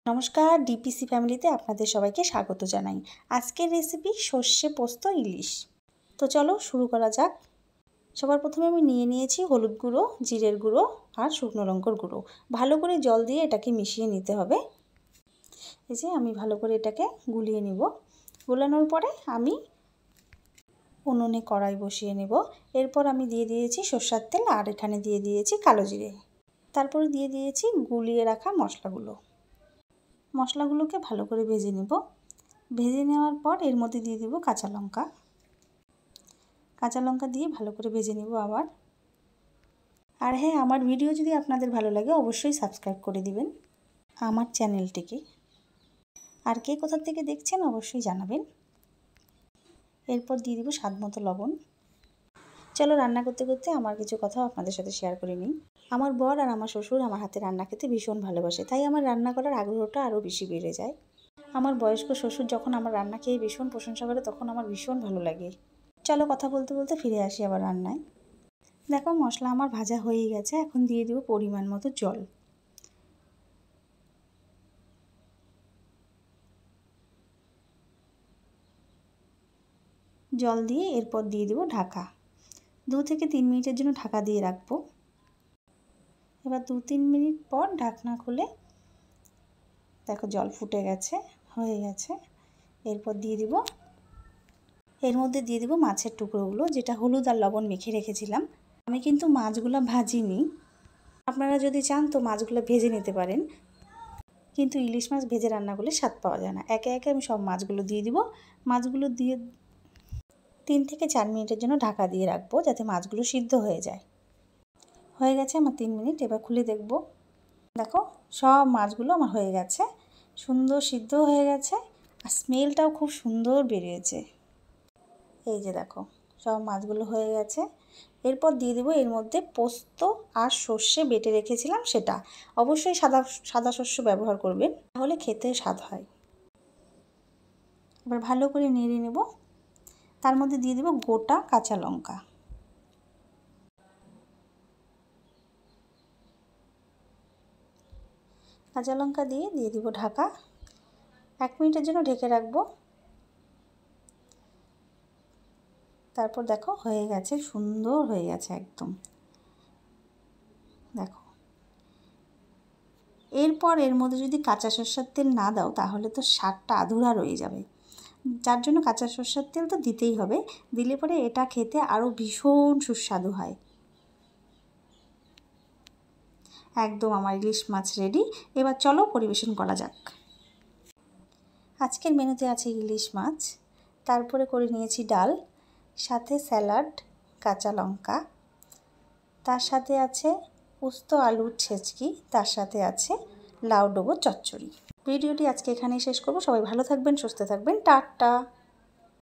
নমস্কার, ডিপিসি ফ্যামিলিতে আপনাদের সবাইকে স্বাগত জানাই। আজকের রেসিপি সর্ষে পোস্ত ইলিশ। তো চলো শুরু করা যাক। সবার প্রথমে আমি নিয়ে নিয়েছি হলুদ গুঁড়ো, জিরের গুঁড়ো আর শুকনো লঙ্কার গুঁড়ো। ভালো করে জল দিয়ে এটাকে মিশিয়ে নিতে হবে। এই যে আমি ভালো করে এটাকে গুলিয়ে নিব। গোলানোর পরে আমি উনুনে কড়াই বসিয়ে নেব। এরপর আমি দিয়ে দিয়েছি সরষের তেল আর এখানে দিয়ে দিয়েছি কালো জিরে। তারপরে দিয়ে দিয়েছি গুলিয়ে রাখা মশলাগুলোকে ভালো করে ভেজে নেব। ভেজে নেওয়ার পর এর মধ্যে দিয়ে দিব কাঁচা লঙ্কা দিয়ে ভালো করে ভেজে নেব আবার। আর হ্যাঁ, আমার ভিডিও যদি আপনাদের ভালো লাগে অবশ্যই সাবস্ক্রাইব করে দিবেন আমার চ্যানেলটিকে। আর কে কোথা থেকে দেখছেন অবশ্যই জানাবেন। এরপর দিয়ে দিব স্বাদ মতো লবণ। চলো রান্না করতে করতে আমার কিছু কথা আপনাদের সাথে শেয়ার করে নিই। আমার বর আর আমার শ্বশুর আমার হাতে রান্না খেতে ভীষণ ভালোবাসে, তাই আমার রান্না করার আগ্রহটা আরও বেশি বেড়ে যায়। আমার বয়স্ক শ্বশুর যখন আমার রান্না খেয়ে ভীষণ প্রশংসা করে তখন আমার ভীষণ ভালো লাগে। চলো কথা বলতে বলতে ফিরে আসি আবার রান্নায়। দেখো মশলা আমার ভাজা হয়েই গেছে। এখন দিয়ে দেব পরিমাণ মতো জল। জল দিয়ে এরপর দিয়ে দেব ঢাকা। 2 থেকে 3 মিনিটের জন্য ঢাকা দিয়ে রাখবো। এবার 2-3 মিনিট পর ঢাকনা খুলে দেখো জল ফুটে গেছে, হয়ে গেছে। এরপর এর মধ্যে দিয়ে দিব মাছের টুকরোগুলো, যেটা হলুদ আর লবণ মেখে রেখেছিলাম। আমি কিন্তু মাছগুলো ভাজিনি, আপনারা যদি চান তো মাছগুলো ভেজে নিতে পারেন, কিন্তু ইলিশ মাছ ভেজে রান্না করলে স্বাদ পাওয়া যায় না। একে একে আমি সব মাছগুলো দিয়ে দিব। মাছগুলো দিয়ে 3 থেকে 4 মিনিটের জন্য ঢাকা দিয়ে রাখবো যাতে মাছগুলো সিদ্ধ হয়ে যায়। হয়ে গেছে আমার 3 মিনিট। এবার খুলে দেখব। দেখো সব মাছগুলো আমার হয়ে গেছে, সুন্দর সিদ্ধ হয়ে গেছে আর স্মেলটাও খুব সুন্দর বেরিয়েছে। এই যে দেখো সব মাছগুলো হয়ে গেছে। এরপর দিয়ে দেবো এর মধ্যে পোস্ত আর সর্ষে বেটে রেখেছিলাম সেটা। অবশ্যই সাদা শস্য ব্যবহার করবেন, তাহলে খেতে স্বাদ হয়। এবার ভালো করে নেড়ে নেব। তার মধ্যে দিয়ে দেবো গোটা কাঁচা লঙ্কা। কাঁচা লঙ্কা দিয়ে দিব ঢাকা। 1 মিনিটের জন্য ঢেকে রাখবো। তারপর দেখো হয়ে গেছে, সুন্দর হয়ে গেছে একদম। দেখো এরপর এর মধ্যে যদি কাঁচা সরষের তেল না দাও তাহলে তো স্বাদটা আধুরা রয়ে যাবে, যার জন্য কাঁচা সরষের তেল তো দিতেই হবে। দিলে পরে এটা খেতে আরও ভীষণ সুস্বাদু হয়। একদম আমার ইলিশ মাছ রেডি। এবার চলো পরিবেশন করা যাক। আজকের মেনুতে আছে ইলিশ মাছ, তারপরে করে নিয়েছি ডাল, সাথে স্যালাড, কাঁচা লঙ্কা, তার সাথে আছে পোস্ত আলুর ছেচকি, তার সাথে আছে লাউ ডোবো চচ্চড়ি। ভিডিওটি আজকে এখানেই শেষ করব। সবাই ভালো থাকবেন, সুস্থ থাকবেন, টাটা।